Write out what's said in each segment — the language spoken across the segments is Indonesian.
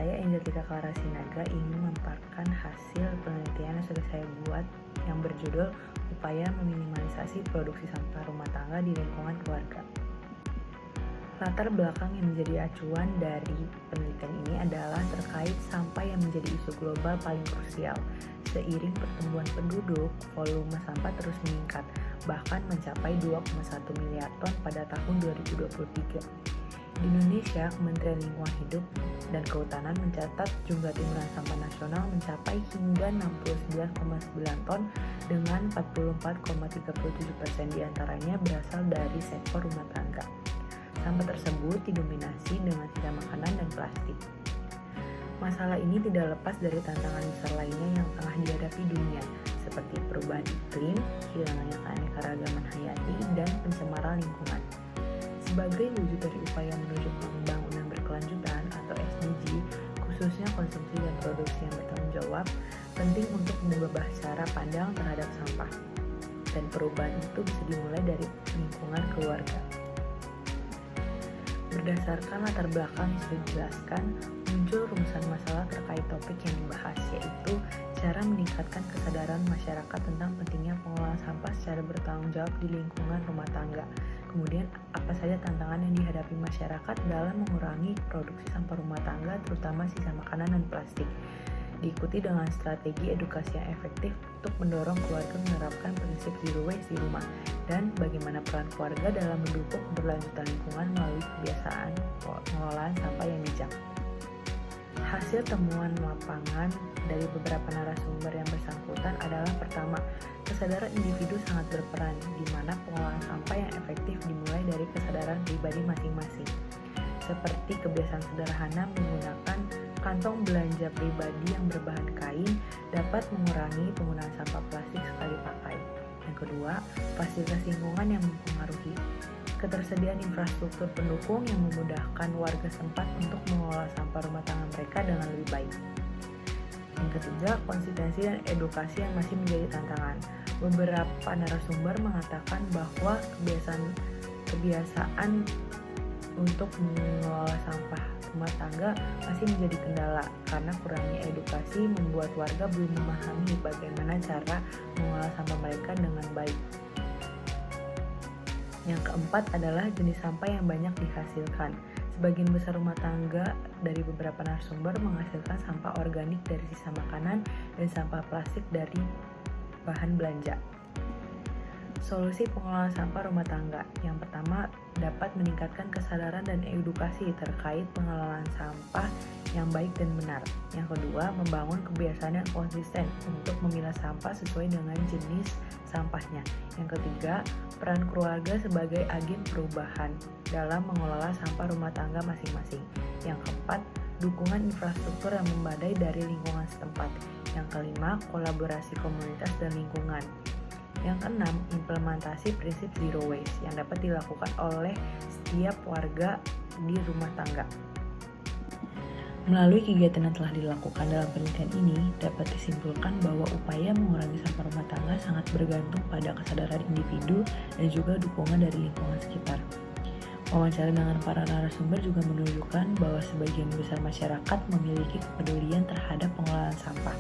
Saya Angelika Clara Sinaga ingin memaparkan hasil penelitian yang sudah saya buat yang berjudul Upaya Meminimalisasi Produksi Sampah Rumah Tangga di Lingkungan Keluarga. Latar belakang yang menjadi acuan dari penelitian ini adalah terkait sampah yang menjadi isu global paling krusial. Seiring pertumbuhan penduduk, volume sampah terus meningkat, bahkan mencapai 2,1 miliar ton pada tahun 2023. Di Indonesia, Kementerian Lingkungan Hidup dan Kehutanan mencatat jumlah timbunan sampah nasional mencapai hingga 69,9 ton dengan 44,37% diantaranya berasal dari sektor rumah tangga. Sampah tersebut didominasi dengan sisa makanan dan plastik. Masalah ini tidak lepas dari tantangan besar lainnya yang tengah dihadapi dunia, seperti perubahan iklim, hilangnya keanekaragaman hayati, dan pencemaran lingkungan. Sebagai wujud dari upaya menuju pembangunan berkelanjutan atau SDG, khususnya konsumsi dan produksi yang bertanggung jawab, penting untuk mengubah cara pandang terhadap sampah. Dan perubahan itu bisa dimulai dari lingkungan keluarga. Berdasarkan latar belakang yang sudah dijelaskan, muncul rumusan masalah terkait topik yang dibahas, yaitu cara meningkatkan kesadaran masyarakat tentang pentingnya pengelolaan sampah secara bertanggung jawab di lingkungan rumah tangga. Kemudian, apa saja tantangan yang dihadapi masyarakat dalam mengurangi produksi sampah rumah tangga, terutama sisa makanan dan plastik. Diikuti dengan strategi edukasi yang efektif untuk mendorong keluarga menerapkan prinsip zero waste di rumah, dan bagaimana peran keluarga dalam mendukung keberlanjutan lingkungan melalui kebiasaan pengelolaan sampah yang bijak. Hasil temuan lapangan dari beberapa narasumber yang bersangkutan adalah pertama, kesadaran individu sangat berperan, di mana pengelolaan sampah yang efektif dimulai dari kesadaran pribadi masing-masing. Seperti kebiasaan sederhana menggunakan kantong belanja pribadi yang berbahan kain dapat mengurangi penggunaan sampah plastik sekali pakai. Yang kedua, fasilitas lingkungan yang mempengaruhi. Ketersediaan infrastruktur pendukung yang memudahkan warga setempat untuk mengelola sampah rumah tangga mereka dengan lebih baik. Yang ketiga, konsistensi dan edukasi yang masih menjadi tantangan. Beberapa narasumber mengatakan bahwa kebiasaan untuk mengelola sampah rumah tangga masih menjadi kendala karena kurangnya edukasi membuat warga belum memahami bagaimana cara mengolah sampah mereka dengan baik. Yang keempat adalah jenis sampah yang banyak dihasilkan. Sebagian besar rumah tangga dari beberapa narasumber menghasilkan sampah organik dari sisa makanan dan sampah plastik dari bahan belanja. Solusi pengelolaan sampah rumah tangga. Yang pertama, dapat meningkatkan kesadaran dan edukasi terkait pengelolaan sampah yang baik dan benar. Yang kedua, membangun kebiasaan yang konsisten untuk memilah sampah sesuai dengan jenis sampahnya. Yang ketiga, peran keluarga sebagai agen perubahan dalam mengelola sampah rumah tangga masing-masing. Yang keempat, dukungan infrastruktur yang memadai dari lingkungan setempat. Yang kelima, kolaborasi komunitas dan lingkungan. Yang keenam, implementasi prinsip zero waste yang dapat dilakukan oleh setiap warga di rumah tangga. Melalui kegiatan yang telah dilakukan dalam penelitian ini, dapat disimpulkan bahwa upaya mengurangi sampah rumah tangga sangat bergantung pada kesadaran individu dan juga dukungan dari lingkungan sekitar. Wawancara dengan para narasumber juga menunjukkan bahwa sebagian besar masyarakat memiliki kepedulian terhadap pengelolaan sampah,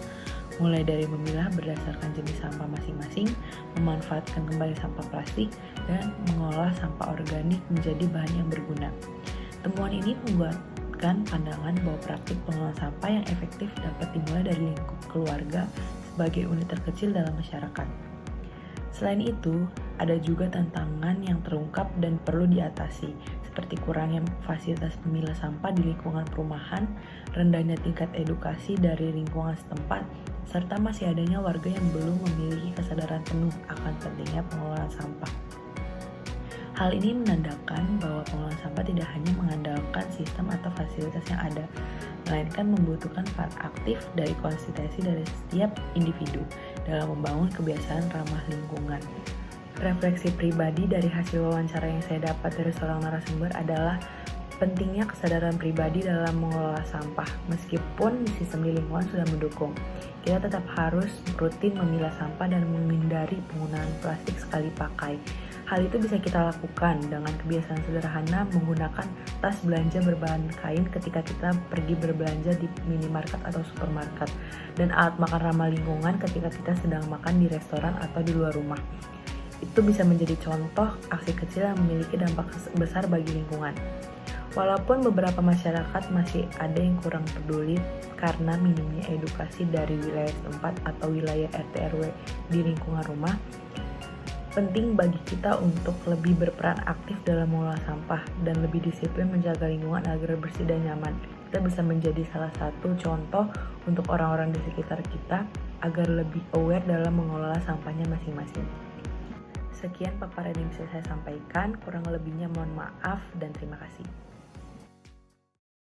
mulai dari memilah berdasarkan jenis sampah masing-masing, memanfaatkan kembali sampah plastik, dan mengolah sampah organik menjadi bahan yang berguna. Temuan ini membuatkan pandangan bahwa praktik pengelolaan sampah yang efektif dapat dimulai dari lingkup keluarga sebagai unit terkecil dalam masyarakat. Selain itu, ada juga tantangan yang terungkap dan perlu diatasi, seperti kurangnya fasilitas pemilah sampah di lingkungan perumahan, rendahnya tingkat edukasi dari lingkungan setempat, serta masih adanya warga yang belum memiliki kesadaran penuh akan pentingnya pengelolaan sampah. Hal ini menandakan bahwa pengelolaan sampah tidak hanya mengandalkan sistem atau fasilitas yang ada, melainkan membutuhkan peran aktif dari konsistensi dari setiap individu dalam membangun kebiasaan ramah lingkungan. Refleksi pribadi dari hasil wawancara yang saya dapat dari seorang narasumber adalah pentingnya kesadaran pribadi dalam mengelola sampah. Meskipun sistem di lingkungan sudah mendukung, kita tetap harus rutin memilah sampah dan menghindari penggunaan plastik sekali pakai. Hal itu bisa kita lakukan dengan kebiasaan sederhana menggunakan tas belanja berbahan kain ketika kita pergi berbelanja di minimarket atau supermarket, dan alat makan ramah lingkungan ketika kita sedang makan di restoran atau di luar rumah. Itu bisa menjadi contoh aksi kecil yang memiliki dampak besar bagi lingkungan. Walaupun beberapa masyarakat masih ada yang kurang peduli karena minimnya edukasi dari wilayah setempat atau wilayah RT/RW di lingkungan rumah, penting bagi kita untuk lebih berperan aktif dalam mengolah sampah dan lebih disiplin menjaga lingkungan agar bersih dan nyaman. Kita bisa menjadi salah satu contoh untuk orang-orang di sekitar kita agar lebih aware dalam mengelola sampahnya masing-masing. Sekian paparan yang bisa saya sampaikan, kurang lebihnya mohon maaf dan terima kasih.